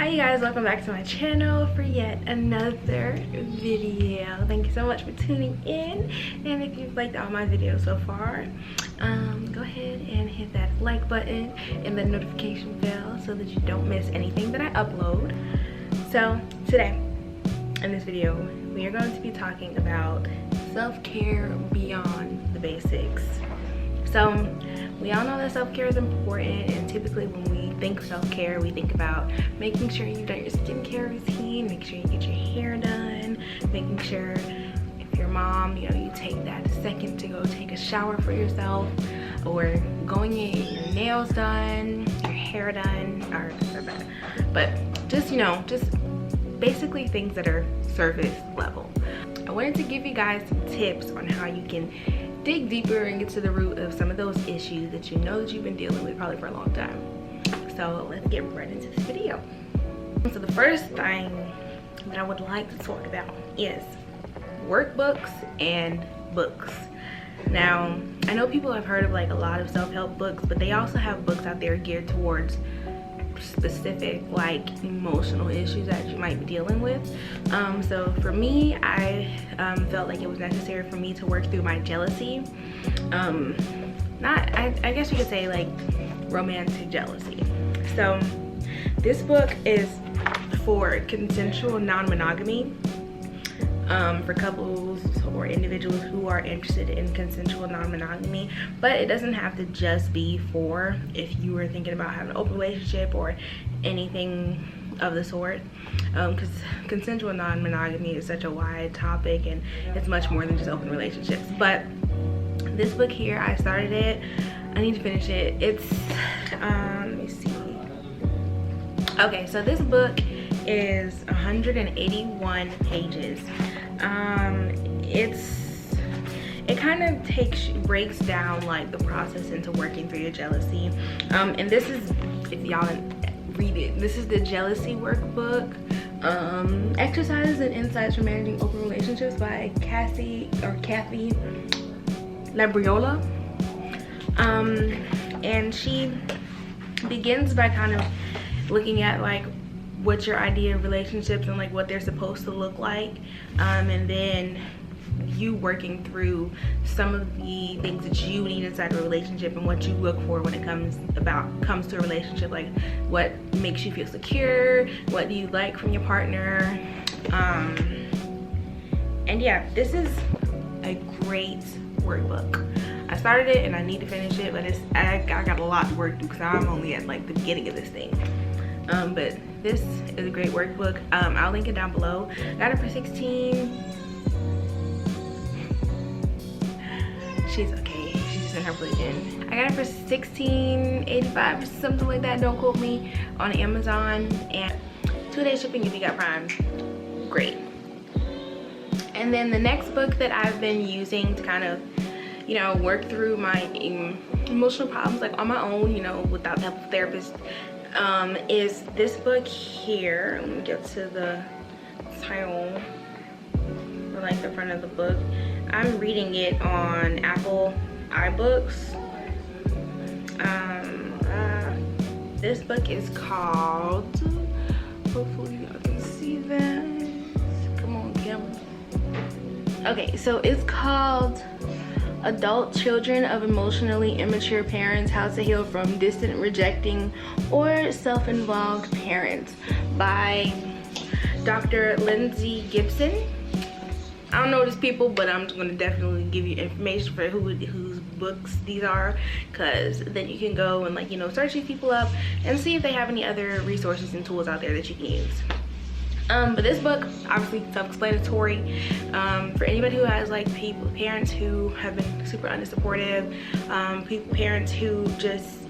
Hi you guys, welcome back to my channel for yet another video. Thank you so much for tuning in, and if you've liked all my videos so far, go ahead and hit that like button and the notification bell so that you don't miss anything that I upload. So today in this video we are going to be talking about self-care beyond the basics. So we all know that self-care is important, and typically when we think self-care, we think about making sure you've done your skincare routine, make sure you get your hair done, making sure if you're a mom, you know, you take that second to go take a shower for yourself, or going and getting your nails done, your hair done, or but just, you know, just basically things that are surface level. I wanted to give you guys some tips on how you can dig deeper and get to the root of some of those issues that you know that you've been dealing with probably for a long time. So let's get right into this video. So the first thing that I would like to talk about is workbooks and books. Now, I know people have heard of like a lot of self-help books, but they also have books out there geared towards specific like emotional issues that you might be dealing with. So for me, I felt like it was necessary for me to work through my jealousy. I guess you could say like romantic jealousy. So this book is for consensual non-monogamy, for couples or individuals who are interested in consensual non-monogamy, but it doesn't have to just be for if you were thinking about having an open relationship or anything of the sort, because consensual non-monogamy is such a wide topic and it's much more than just open relationships. But this book here, I started it, I need to finish it. It's let me see. Okay, so this book is 181 pages. It kind of breaks down like the process into working through your jealousy. And this is, if y'all read it, this is the jealousy workbook. Exercises and insights for managing open relationships by Kathy Labriola. And she begins by kind of looking at like what's your idea of relationships and like what they're supposed to look like, and then you working through some of the things that you need inside a relationship and what you look for when it comes to a relationship, like what makes you feel secure, what do you like from your partner. And yeah, this is a great workbook. I started it and I need to finish it, but I got a lot to work through because I'm only at like the beginning of this thing. But this is a great workbook. I'll link it down below. Got it for 16. She's okay. She's just in her religion. I got it for $16.85 or something like that. Don't quote me. On Amazon, and 2-day shipping if you got Prime. Great. And then the next book that I've been using to kind of, you know, work through my emotional problems like on my own, you know, without the help of a therapist, is this book here. Let me get to the title, or like the front of the book. I'm reading it on Apple iBooks. This book is called, hopefully y'all can see that. Come on, camera. Okay, so it's called Adult Children of Emotionally Immature Parents: How to Heal from Distant, Rejecting, or Self-Involved Parents by Dr. Lindsay Gibson. I don't know these people, but I'm just going to definitely give you information for whose books these are, because then you can go and, like, you know, search these people up and see if they have any other resources and tools out there that you can use. But this book, obviously self-explanatory. For anybody who has like parents who have been super unsupportive, parents who just,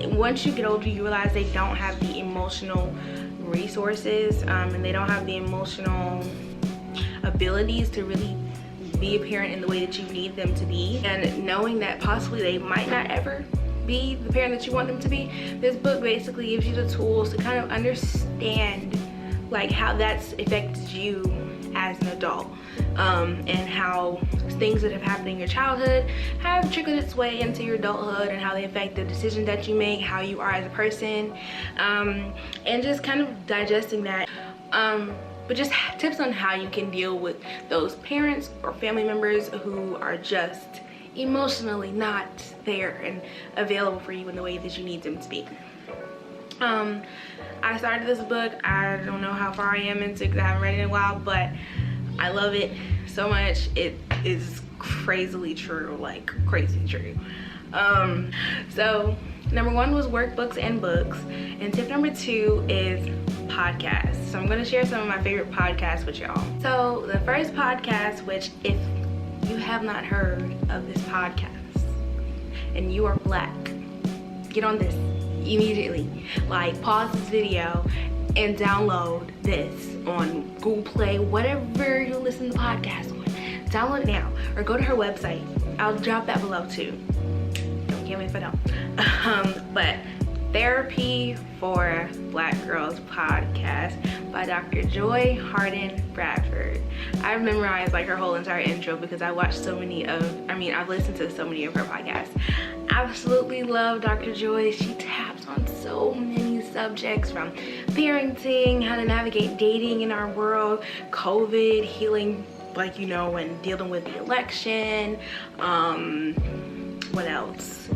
once you get older, you realize they don't have the emotional resources, and they don't have the emotional abilities to really be a parent in the way that you need them to be, and knowing that possibly they might not ever be the parent that you want them to be, this book basically gives you the tools to kind of understand like how that's affected you as an adult, and how things that have happened in your childhood have trickled its way into your adulthood, and how they affect the decisions that you make, how you are as a person, and just kind of digesting that. But just tips on how you can deal with those parents or family members who are just emotionally not there and available for you in the way that you need them to be. I started this book. I don't know how far I am into it because I haven't read it in a while, but I love it so much. It is crazily true, like crazy true. So number 1 was workbooks and books, and tip number 2 is podcasts. So I'm going to share some of my favorite podcasts with y'all. So the first podcast, which if you have not heard of this podcast and you are black, get on this immediately. Like, pause this video and download this on Google Play, whatever you listen to podcasts on. Download it now, or go to her website. I'll drop that below too. Don't get me if I don't. But Therapy for Black Girls podcast by Dr. Joy Harden Bradford. I've memorized like her whole entire intro because I watched I've listened to so many of her podcasts. Absolutely love Dr. Joy. She taps on so many subjects, from parenting, how to navigate dating in our world, COVID, healing, and dealing with the election. What else?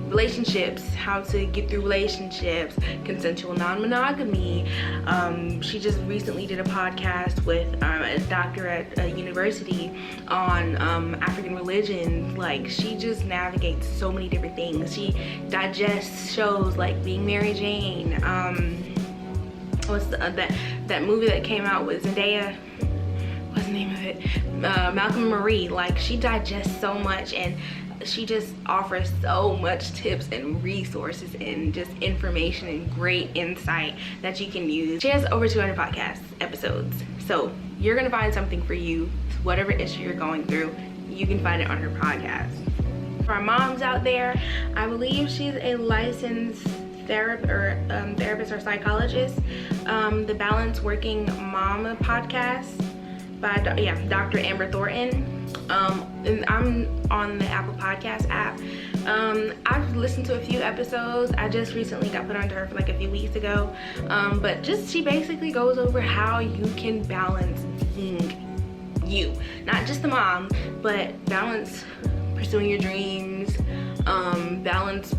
Relationships, how to get through relationships, consensual non-monogamy. She just recently did a podcast with a doctor at a university on African religion. Like, she just navigates so many different things. She digests shows like Being Mary Jane. What's that movie that came out with Zendayah? What's the name of it? Malcolm and Marie. Like, she digests so much, and she just offers so much tips and resources and just information and great insight that you can use. She has over 200 podcast episodes, so you're gonna find something for you. Whatever issue you're going through, you can find it on her podcast. For our moms out there, I believe she's a licensed therapist or psychologist. The Balanced Working Mom podcast by Dr. Amber Thornton. And I'm on the Apple Podcast app. I've listened to a few episodes. I just recently got put onto her for like a few weeks ago. But she basically goes over how you can balance being you, not just the mom, but balance pursuing your dreams, balance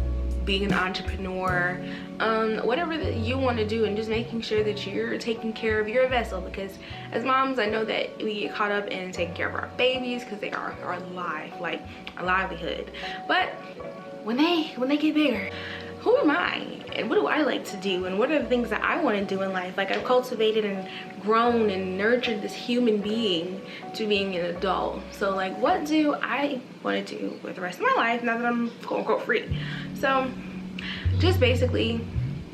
being an entrepreneur, whatever that you want to do, and just making sure that you're taking care of your vessel. Because as moms, I know that we get caught up in taking care of our babies because they are our life, like our livelihood. But when they get bigger, who am I, and what do I like to do, and what are the things that I want to do in life? Like, I've cultivated and grown and nurtured this human being to being an adult. So like, what do I want to do with the rest of my life now that I'm quote unquote free? So just basically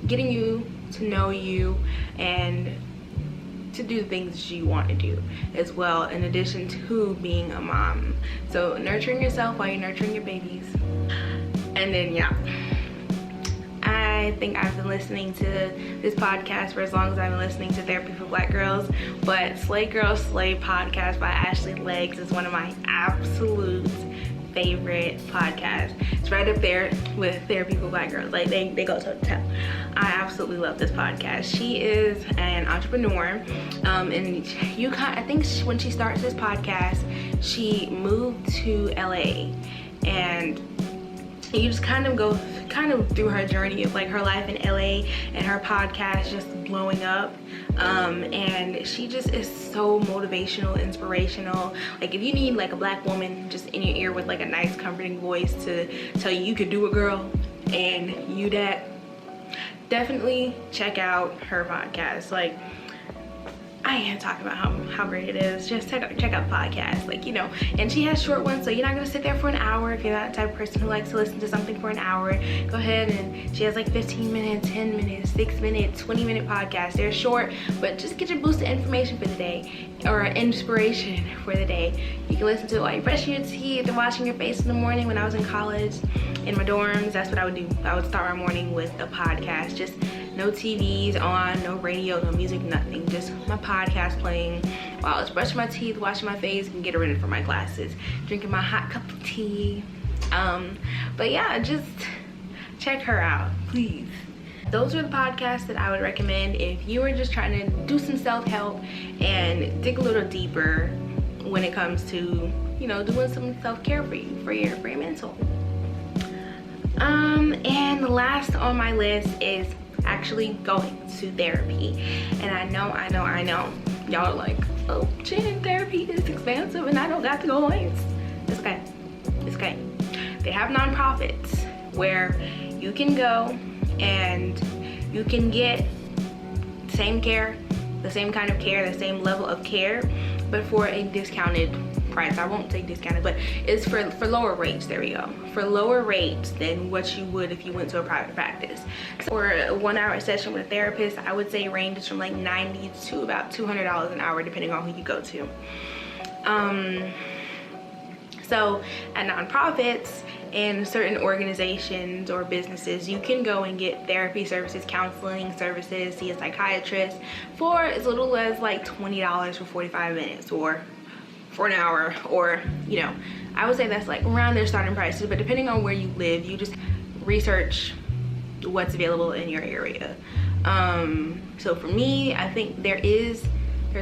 getting you to know you and to do the things that you want to do as well, in addition to being a mom. So nurturing yourself while you're nurturing your babies. And then I think I've been listening to this podcast for as long as I've been listening to Therapy for Black Girls, but Slay Girl Slay podcast by Ashley Legs is one of my absolute favorite podcasts. It's right up there with Therapy for Black Girls. Like, they go toe to toe. I absolutely love this podcast. She is an entrepreneur, and I think when she starts this podcast, she moved to LA, and you just kind of go through her journey of like her life in LA and her podcast just blowing up. And she just is so motivational, inspirational. Like, if you need like a black woman just in your ear with like a nice comforting voice to tell you could do it, girl, and you that, definitely check out her podcast. Like, I can't talk about how great it is. Just check out the podcast, and she has short ones, so you're not gonna sit there for an hour. If you're not the type of person who likes to listen to something for an hour, go ahead, and she has like 15 minutes, 10 minutes, 6 minutes, 20-minute podcasts. They're short, but just get your boost of information for the day, or inspiration for the day. You can listen to it while you're brushing your teeth or washing your face in the morning. When I was in college, in my dorms, that's what I would do. I would start my morning with a podcast. Just no TVs on, no radio, no music, nothing. Just my podcast playing while I was brushing my teeth, washing my face, and getting ready for my classes. Drinking my hot cup of tea. But yeah, just check her out, please. Those are the podcasts that I would recommend if you are just trying to do some self-help and dig a little deeper when it comes to, you know, doing some self-care for you, for your mental. And the last on my list is actually going to therapy. And I know y'all are like, oh, Jen, therapy is expensive and I don't got to go once. It's okay, it's okay. They have nonprofits where you can go and you can get same care, the same kind of care, the same level of care, but for a discounted price. I won't say discounted, but it's for lower rates. There we go. For lower rates than what you would if you went to a private practice. So for a 1 hour session with a therapist, I would say it ranges from like $90 to about $200 an hour, depending on who you go to. So at nonprofits and certain organizations or businesses, you can go and get therapy services, counseling services, see a psychiatrist for as little as like $20 for 45 minutes or for an hour, or, you know, I would say that's like around their starting prices, but depending on where you live, you just research what's available in your area. So for me, I think there's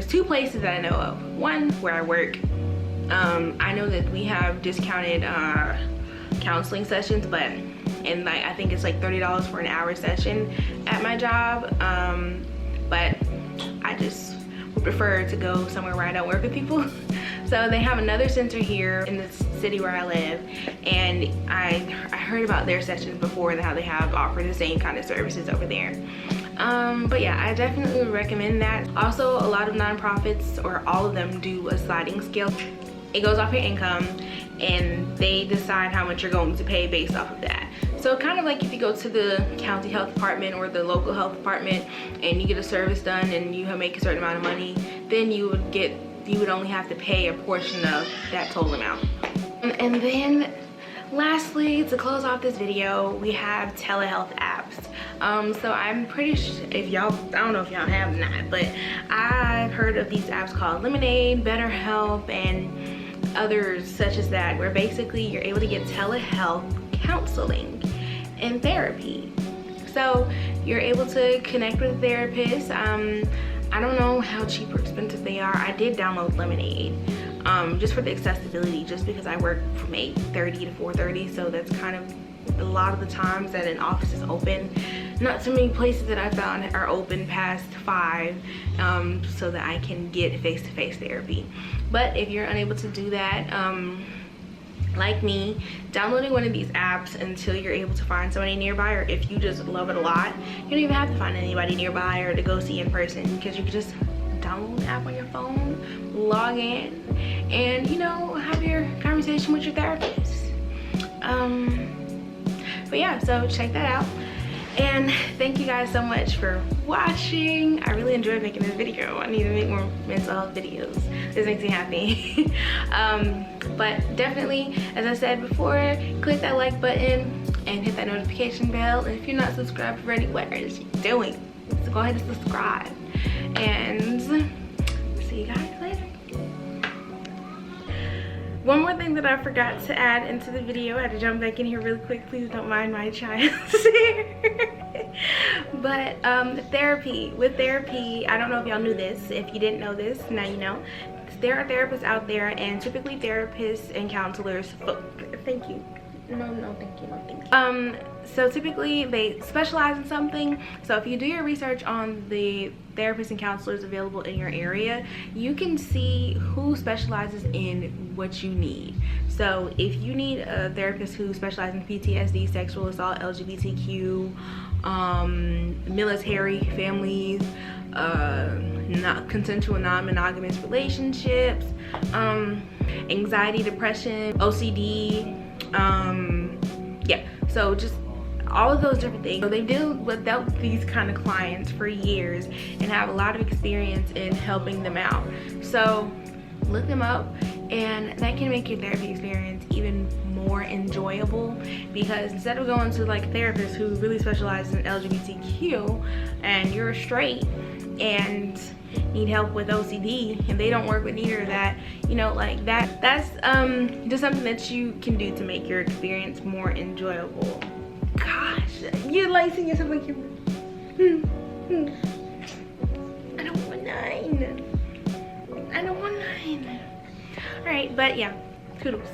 2 places that I know of. One, where I work. I know that we have discounted counseling sessions, but like I think it's like $30 for an hour session at my job. But I just would prefer to go somewhere where I don't work with people. So they have another center here in the city where I live, and I heard about their sessions before and how they have offered the same kind of services over there. But yeah, I definitely would recommend that. Also, a lot of nonprofits, or all of them, do a sliding scale. It goes off your income and they decide how much you're going to pay based off of that. So kind of like if you go to the county health department or the local health department and you get a service done and you make a certain amount of money, then you would only have to pay a portion of that total amount. And then lastly, to close off this video, we have telehealth apps. So I'm pretty sure, I don't know if y'all have or not, but I've heard of these apps called Lemonade, BetterHelp, and others such as that, where basically you're able to get telehealth counseling and therapy. So you're able to connect with a therapist. I don't know how cheap or expensive they are. I did download Lemonade just for the accessibility, just because I work from 8:30 to 4:30, so that's kind of a lot of the times that an office is open. Not too many places that I found are open past 5, so that I can get face-to-face therapy. But if you're unable to do that, like me, downloading one of these apps until you're able to find somebody nearby, or if you just love it a lot, you don't even have to find anybody nearby or to go see in person, because you can just download the app on your phone, log in, and, you know, have your conversation with your therapist. But yeah, so check that out. And thank you guys so much for watching. I really enjoyed making this video. I need to make more mental health videos. This makes me happy. But definitely, as I said before, click that like button and hit that notification bell. And if you're not subscribed already, what are you doing? So go ahead and subscribe. And see you guys later. One more thing that I forgot to add into the video, I had to jump back in here really quick. Please don't mind my child here. But therapy. With therapy, I don't know if y'all knew this. If you didn't know this, now you know. There are therapists out there, and typically therapists and counselors, thank you. No, thank you, no, thank you. So typically they specialize in something. So if you do your research on the therapists and counselors available in your area, you can see who specializes in what you need. So if you need a therapist who specializes in PTSD, sexual assault, LGBTQ, military families, not consensual non-monogamous relationships, anxiety, depression, OCD, yeah, so just all of those different things. So they deal with these kind of clients for years and have a lot of experience in helping them out. So look them up, and that can make your therapy experience even more more enjoyable, because instead of going to like therapists who really specialize in LGBTQ and you're straight and need help with OCD and they don't work with neither of that, you know, like that's just something that you can do to make your experience more enjoyable. Gosh, you're like seeing yourself like you're I don't want 9. I don't want 9. All right, but yeah, toodles.